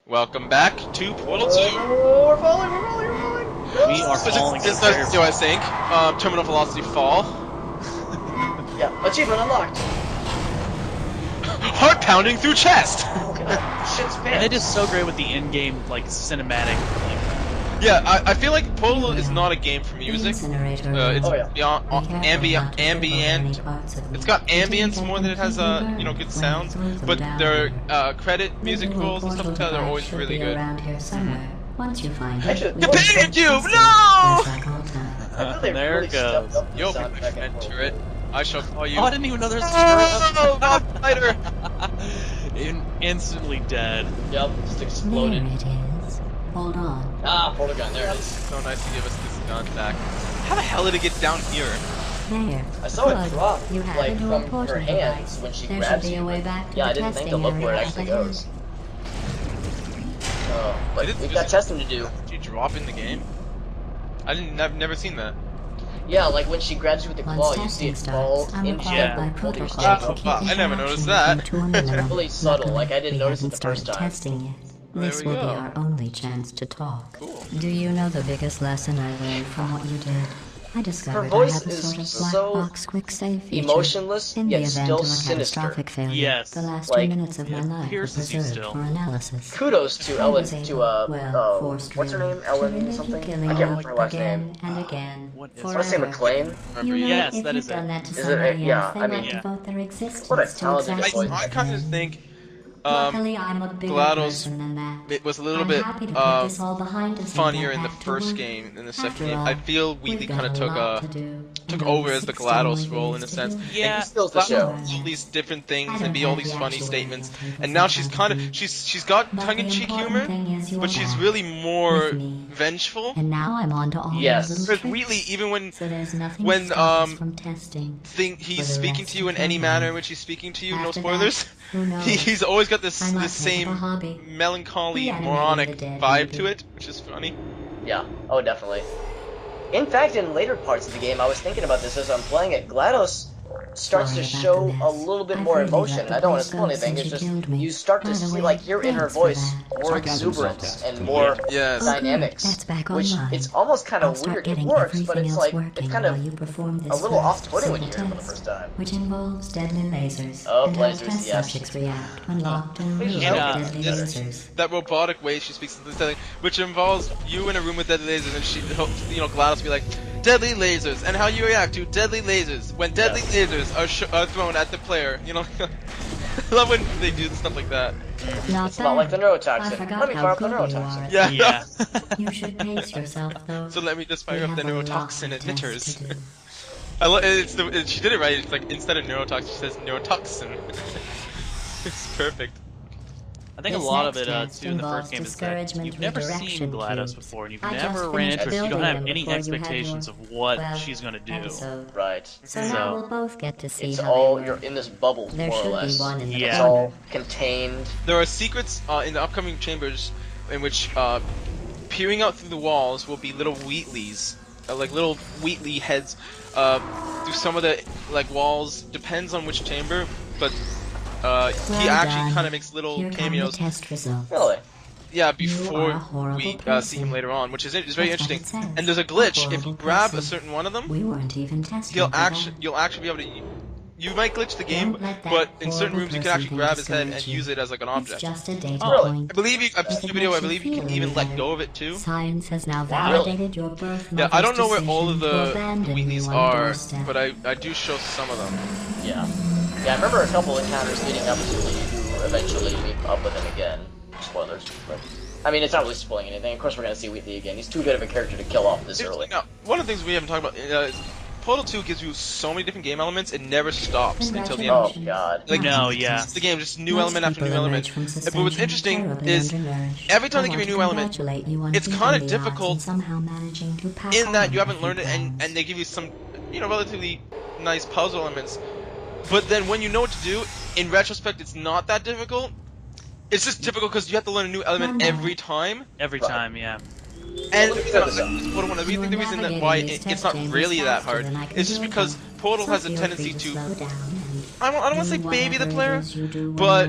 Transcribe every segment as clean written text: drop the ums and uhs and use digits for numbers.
Welcome back to Portal 2. Oh, we're falling. We are falling. This does do, I think. Terminal velocity fall. Yeah, achievement unlocked. Heart pounding through chest. Shit's And pants. it is so great with the in-game cinematic. Yeah, I feel like Portal is not a game for music. It's yeah. beyond ambient. It's got ambience more than it has good sounds. But their credit music rolls and stuff like that are always really good. Actually, The pain cube, no! There it goes. Yo, enter it. I shall call you. Oh, I didn't even know there's a Oh, God, fighter! Instantly dead. Yep, just exploded. There it is. Hold on. Ah, pull the gun. There it is. So nice to give us this gun back. How the hell did it get down here? There. I saw it Good. drop, You have like, a new from her portal hands device. when she There grabs should be you. a way back to Yeah, I the didn't think to testing look where it area actually up ahead. goes. But we've got testing to do. Did you drop in the game? I've never seen that. Yeah, like when she grabs you with the claw, Once you see testing it fall starts, I'm into required by your protocol skin. to keep wow, the I never noticed interaction that. to a minimum. Really subtle, like I didn't We notice it haven't the first started time. testing yet. There This we will be go. our only chance to talk. Cool. Do you know the biggest lesson I learned from what you did? I discovered voice I have a is sort of black so box quick save feature. Emotionless, In the yet event still of a sinister. catastrophic failure, Yes. the last Like, 2 minutes of my it life were pierces you preserved still. for analysis. Kudos to I Ellen, was able, to forced what's her really, name? to Ellen relive something? you I killing can't me remember her last again name. and again. What is I want to say forever. McLean. You know, Yes, if that you've is done it. that to Is it? somebody Yeah, else, they I might mean, devote their existence what a to talented exactly voice. I kind of think Luckily, I'm a bigger Glados, person than that. it was a little I'm bit happy to put this all behind us and funnier get in the back to first work. game. In the After second game, all, I feel we've Wheatley got kind of a lot to do, took and over only as the 60 GLaDOS more role in years a to sense. do. Yeah. And Steals the GLaDOS show. does all these different things I and don't be all have these the funny actual statements. titles And now of she's that kind of movie. she's got But the tongue-in-cheek important humor, thing is you're but she's back really more with me. vengeful. And now I'm on to all Yes. your little Because Wheatley, tricks. even when So there's nothing when, to stop us from testing. he's For the speaking rest to you of in any your manner, life. when she's speaking to you, no After spoilers. that, who knows? He's always got this I might this take up a same hobby. melancholy, Reanimating moronic the dead, vibe maybe. to it, which is funny. Yeah. Oh, definitely. In fact, in later parts of the game, I was thinking about this as I'm playing it. GLaDOS starts to Sorry about show the a mess. little bit I've more really emotion. let the I don't want place to spoil go anything. since It's you just killed me. you start By to the see way, like hear in her thanks for voice that. more exuberance and more Yes. Oh, good. dynamics, That's back which online. it's almost kind I'll of start weird. It getting works, but everything it's else like working it's kind while of you perform a this little first off-putting when you simple hear it for the test, first time. which involves deadly lasers. Oh, and lasers, how test yes. subjects react when locked in a room with Yeah. deadly Yes. lasers. That robotic way she speaks, which involves you in a room with deadly lasers, and she, GLaDOS be like, deadly lasers, and how you react to deadly lasers when deadly lasers are thrown at the player. I love when they do stuff like that. Not It's not like the bad. neurotoxin. I forgot Let me how fire up the good you neurotoxin. are. Yeah. Yeah. You should pace yourself, though. So let me just We fire up have the a lot neurotoxin of emitters. tests to do. She did it right. It's like instead of neurotoxin, she says neurotoxin. It's perfect. I think a This lot of next it test too in the first involves game is that discouragement you've never seen redirection GLaDOS cubes. before, and you've I just never ran finished into her. You don't building have them any before you had expectations your, of what well, she's gonna do. episode. Right. So now we'll both get to see It's how all they you're work. in this bubble, There more or should be less. one in the Yeah. It's corner. all contained. There are secrets in the upcoming chambers in which peering out through the walls will be little Wheatleys, like little Wheatley heads through some of the walls. Depends on which chamber, but he actually kind of makes little Here come the cameos. test results. Really? Yeah, You are before a horrible we see person. him later on, which is very That's what interesting. it says. And there's a A glitch. If you horrible grab a person. certain one of them, We weren't even testing. you'll for actually that. be able to. You might glitch the game, Don't let that but in certain horrible rooms you can person actually thing grab his head and discourage you. use it as like an It's object. just a data Really? point. I believe I've seen If the it video. I makes you believe you feel can any even let better. go of it too. Science has now Wow. validated your birth Yeah, I don't mother's know where all of decision to the abandon you Wheatleys on the are, doorstep. but I do show some of them. Yeah. Yeah, I remember a couple encounters leading up to Lee who eventually meet up with him again. Spoilers. But, I mean, it's not really spoiling anything. Of course we're going to see Wheatley again. He's too good of a character to kill off this early. Now, one of the things we haven't talked about is Portal 2 gives you so many different game elements. It never stops until the end. Oh, God. Like, No, yeah. it's the game, just new Most element after people new element. emerge from But what's suspension interesting terribly is undernourished. every time I they give you a want new to element, congratulate you on it's beating kinda the odds difficult and somehow managing to pack in that on you haven't a few learned it, and pounds. they give you some, relatively nice puzzle elements. But then when you know what to do, in retrospect, it's not that difficult. It's just difficult because you have to learn a new element every time. Every Right. time, yeah. And Well, the reason that why it's not really that hard is just because Portal has a tendency to I don't want to say baby the player, but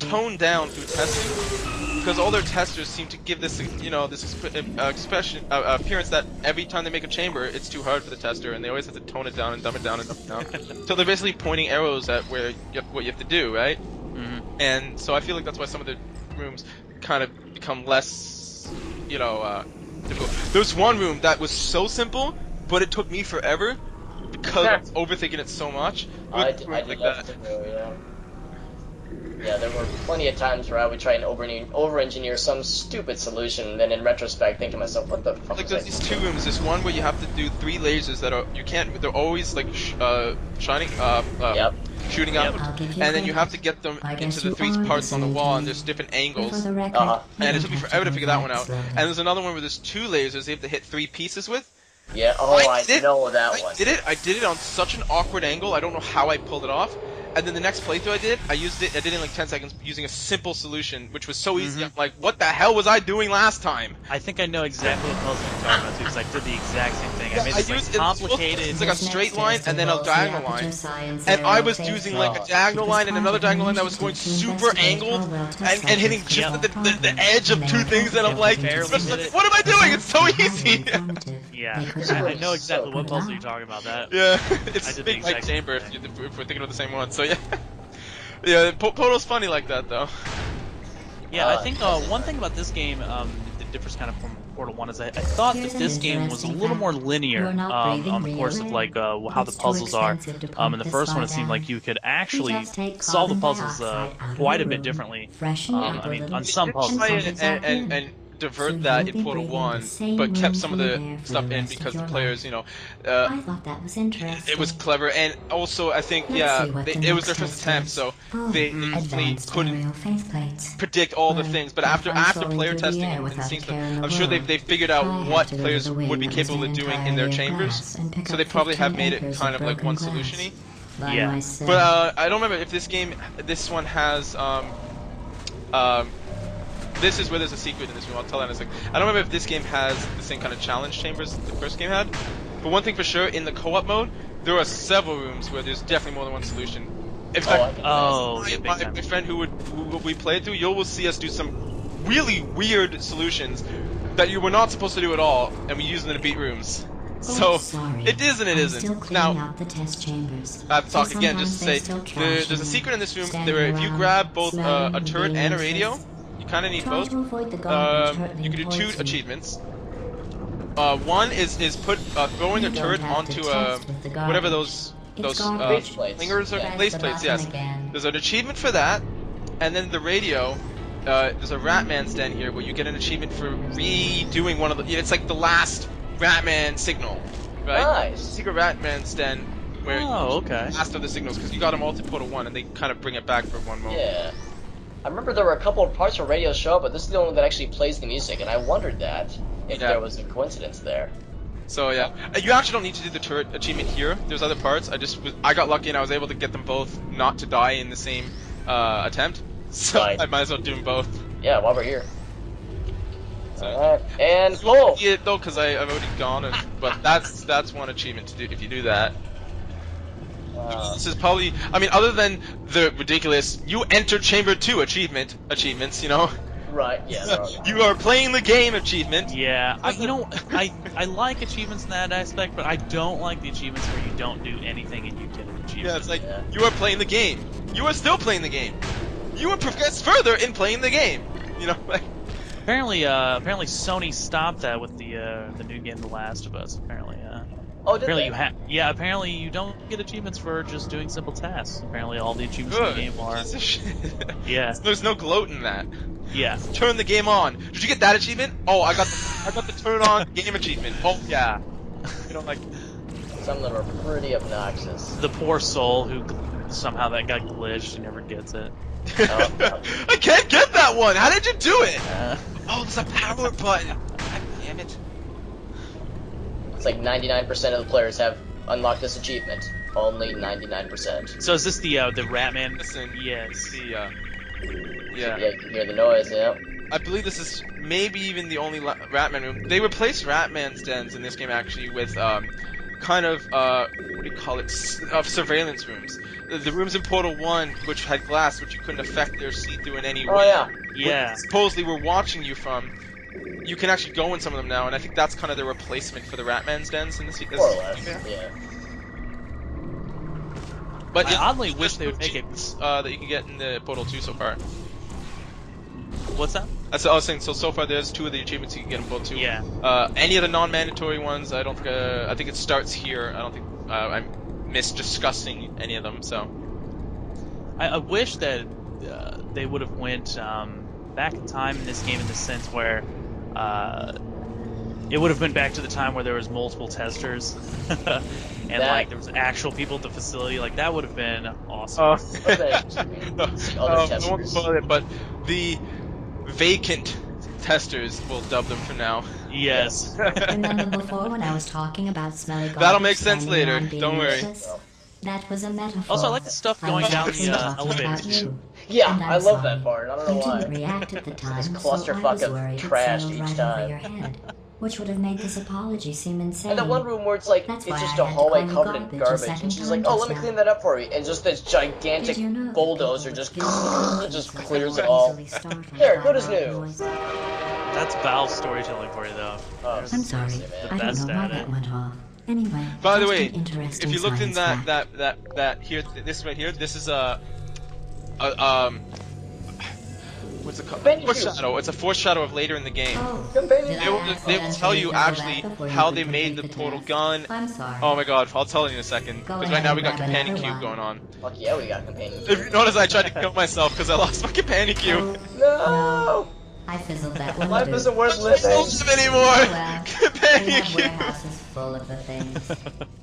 tone down through testing, because all their testers seem to give this, appearance that every time they make a chamber, it's too hard for the tester, and they always have to tone it down and dumb it down and dumb it down. So they're basically pointing arrows at what you have to do, right? Mm-hmm. And so I feel like that's why some of the rooms kind of become less, difficult. There's one room that was so simple, but it took me forever because I was overthinking it so much. I did that too, yeah. Yeah, there were plenty of times where I would try and over-engineer some stupid solution, and then in retrospect think to myself, what the fuck? Like there's these two rooms. There's one where you have to do 3 lasers that they're always like shining, shooting out, and then you have to get them into the 3 parts on the wall, and there's different angles. And it took me forever to figure that one out. And there's another one where there's 2 lasers you have to hit 3 pieces with. Yeah, I know that one. I did it on such an awkward angle, I don't know how I pulled it off. And then the next playthrough I did it in like 10 seconds using a simple solution, which was so easy. I'm like, what the hell was I doing last time? I think I know exactly what puzzle you're talking about too, because I did the exact same thing. I made this like complicated. It's like a straight line and then a diagonal line. And I was using like a diagonal line and another diagonal line that was going super angled and hitting just at the edge of 2 things, and I'm like, what am I doing? It's so easy. Yeah, I know exactly what puzzle you're talking about. That. Yeah, it's Big Mike Chamber if we're thinking of the same one. So yeah, yeah, Poto's funny like that though. Yeah, I think one thing about this game that differs kind of from Portal 1 is I thought that this game was a little more linear on the course of like how the puzzles are. In the first one, it seemed like you could actually solve the puzzles quite a bit differently. I mean, on some puzzles. And divert that in Portal 1, but kept some of the stuff in because the players, I thought that was interesting. it was clever, and also I think, it was their first attempt, so they couldn't predict all the things, but after player testing and seeing stuff, I'm sure they figured out what players would be capable of doing in their chambers, so they probably have made it kind of like one solution-y. Yeah. But I don't remember if this one has, this is where there's a secret in this room, I'll tell that in a second. I don't remember if this game has the same kind of challenge chambers the first game had, but one thing for sure, in the co-op mode, there are several rooms where there's definitely more than one solution. In fact, my friend who we played through, you will see us do some really weird solutions that you were not supposed to do at all, and we use them to beat rooms. So, it is and it isn't. Now, I have to talk again just to say, there's a secret in this room, if you grab both a turret and a radio, you kind of need both. You can do 2 achievements. One is throwing a turret onto whatever those slingers or lace plates. Yes, there's an achievement for that, and then the radio. There's a Ratman's Den here where you get an achievement for redoing one of the. It's like the last Ratman signal, right? Nice. Secret Ratman's Den where last of the signals, because you got them all to Portal 1 and they kind of bring it back for one moment. Yeah. I remember there were a couple of parts where radio show up, but this is the only one that actually plays the music, and I wondered that if there was a coincidence there. So yeah, you actually don't need to do the turret achievement here. There's other parts. I got lucky and I was able to get them both not to die in the same attempt. So I might as well do them both. Yeah, while we're here. Alright, and full. Yeah, though, because I've already gone. But that's one achievement to do if you do that. This is probably, I mean, other than the ridiculous, you enter Chamber 2 achievements, Right, yeah. You are playing the game achievement. Yeah, I like achievements in that aspect, but I don't like the achievements where you don't do anything and you get an achievement. Yeah, it's like, you are playing the game. You are still playing the game. You will progress further in playing the game. Like... Apparently Sony stopped that with the new game The Last of Us, apparently, Oh, did apparently they? apparently you don't get achievements for just doing simple tasks. Apparently all the achievements in the game are... Piece of shit. Yeah. There's no gloat in that. Yeah. Turn the game on. Did you get that achievement? Oh, I got the turn on game achievement. Oh yeah. Like... Some of them are pretty obnoxious. The poor soul who somehow that got glitched and never gets it. I can't get that one! How did you do it? Oh, there's a power button! God damn it. It's like 99% of the players have unlocked this achievement. Only 99%. So is this the Ratman? Listen, yes. Yeah. Yeah, you can hear the noise, yeah. I believe this is maybe even the only Ratman room. They replaced Ratman's dens in this game actually with kind of what do you call it? Surveillance rooms. The rooms in Portal 1, which had glass, which you couldn't affect or see through in any way. Oh yeah. Yeah. Supposedly we're watching you from. You can actually go in some of them now, and I think that's kind of the replacement for the Ratman's dens in this. More or less. Yeah. But I oddly wish they would make it. That you can get in the Portal 2 so far. What's that? That's what I was saying. So far, there's 2 of the achievements you can get in Portal 2. Yeah. Any of the non-mandatory ones, I don't think. I think it starts here. I don't think I missed discussing any of them. So. I wish that they would have went back in time in this game in the sense where it would have been back to the time where there was multiple testers and like there was actual people at the facility. Like that would have been awesome. I won't spoil it, but the vacant testers, we'll dub them for now. Yes. Remember before when I was talking about smelly garbage? That'll make sense standing later, around being don't worry. useless? That was a metaphor. Also, I like the stuff going was down actually the talking about elevator. you. Yeah, And I'm I love sorry. that part. I don't know You why. didn't react at the time, This so I clusterfuck was of worried trash it sailed each right time. over your head, which would have made this apology seem insane. And the one room where it's like, That's it's why just I a had to hallway call you covered in garbage a garbage, second and she's time like, oh, let me just clean now. that up for you, and just this gigantic Did you know that bulldozer people just, with guilty just consciences clears are it all. easily startled There, by good as loud new. noise? That's Valve's storytelling for you, though. Oh, I'm sorry, seriously, man. I don't best know why at it. that went off. Anyway, By the just way, an interesting if you looked in science fact. that here, this right here, this is what's it called? Companion Foreshadow. It's a foreshadow of later in the game. Oh, Companion did They I will, ask they will that tell you answer that actually before you how could they made the complete portal test? gun. I'm sorry. Oh my god, I'll tell you in a second. Go Because ahead right now we and got grab companion another cube one. going on. Fuck yeah, we got companion. If you notice, I tried to kill myself because I lost my companion cube. No! I fizzled that one Life too. isn't worth I living. don't live anymore. Oh well, we Companion have cube. warehouses full of the things.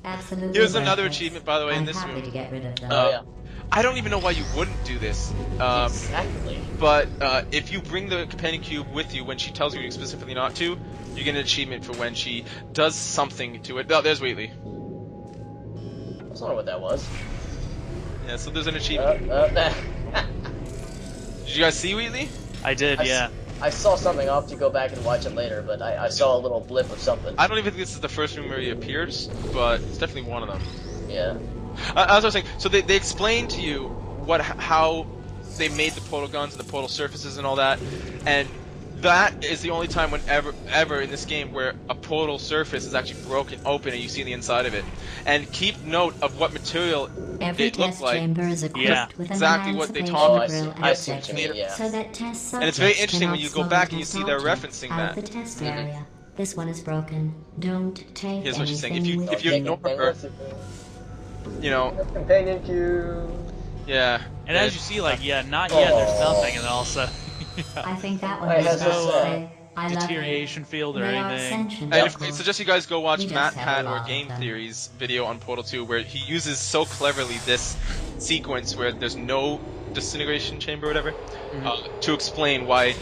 Absolutely. Here's another worthless. achievement, by the way, in I'm this happy room. to get rid of them. Oh, yeah. I don't even know why you wouldn't do this. Exactly. But if you bring the companion cube with you when she tells you specifically not to, you get an achievement for when she does something to it. Oh, there's Wheatley. I was wondering what that was. Yeah, so there's an achievement. Nah. Did you guys see Wheatley? I did, yeah. I saw something. I'll have to go back and watch it later, but I saw a little blip of something. I don't even think this is the first room where he appears, but it's definitely one of them. Yeah. As I was saying, so they explain to you how they made the portal guns and the portal surfaces and all that, and that is the only time ever in this game where a portal surface is actually broken open and you see the inside of it. And keep note of what material Every it looked test like. chamber is equipped Yeah, with exactly an what they emancipation talked about. grill I and see what you section, mean, yeah. so that test And it's very subjects interesting when cannot you go smuggle back and you test see they're objects referencing out that. of the test Mhm. area. This one is broken. Don't take Here's what she's saying. anything with If you you. ignore her, you know, Companion cube. yeah. And as you see, like, yeah, not yet, there's nothing, and then all of a sudden, I think that one I was had supposed no, to say, I love you. deterioration field or They are anything. sentient, And of if, I course. suggest you guys go watch We just Matt have Pat a or lot Game of them. Theory's video on Portal 2 where he uses so cleverly this sequence where there's no disintegration chamber or whatever to explain why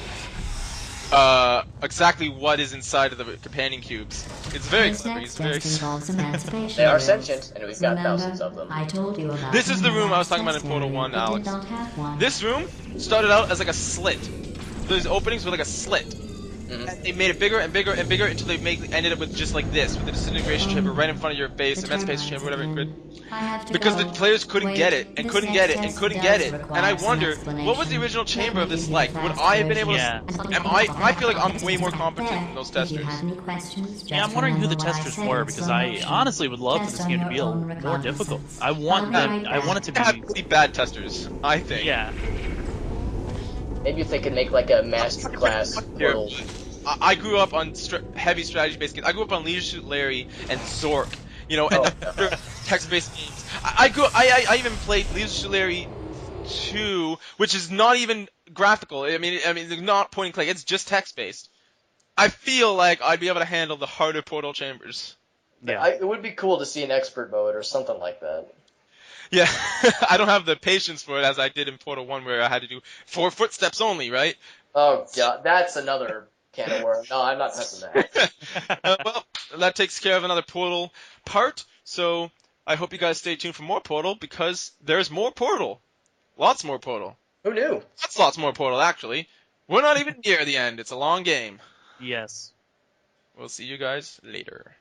exactly what is inside of the companion cubes. It's very This clever. next He's very. test involves emancipation They are drills. sentient, and we've got Remember, thousands of them. I told you about This is the them room I was last talking about in test Portal area, 1, but Alex. did not have one. This room started out as like a slit. Those openings were like a slit. Mhm. And they made it bigger and bigger and bigger until they ended up with just like this, with the disintegration chamber right in front of your face, The emancipation chamber, whatever. turbines again. I have to Because go. the players couldn't Wait, get it, and this couldn't next get it, and test couldn't does get it. require And I some wonder, what was the explanation. original chamber Let of me this give you like? the Would fast I have been version. able to... Yeah. I feel like I'm way more competent There. than those If testers. you have any questions, Yeah, I'm just wondering who the remember what I testers said were, in because slow I motion. honestly would love for Test this on game to your be a own more difficult. recognizance. I want I'll be right I want it to They have be, pretty bad testers, I think. yeah. Maybe if they could make like a master class Here, portal. I grew up on heavy strategy-based games. I grew up on Leadership Larry and Zork, you know, and Oh. text-based games. I even played Leadership Larry 2, which is not even graphical. I mean, they're not point and click. It's just text-based. I feel like I'd be able to handle the harder portal chambers. Yeah. It would be cool to see an expert mode or something like that. Yeah, I don't have the patience for it as I did in Portal 1 where I had to do 4 footsteps only, right? Oh god, that's another can of worms. No, I'm not touching that. Well, that takes care of another Portal part, so I hope you guys stay tuned for more Portal because there's more Portal. Lots more Portal. Who knew? That's lots more Portal, actually. We're not even near the end. It's a long game. Yes. We'll see you guys later.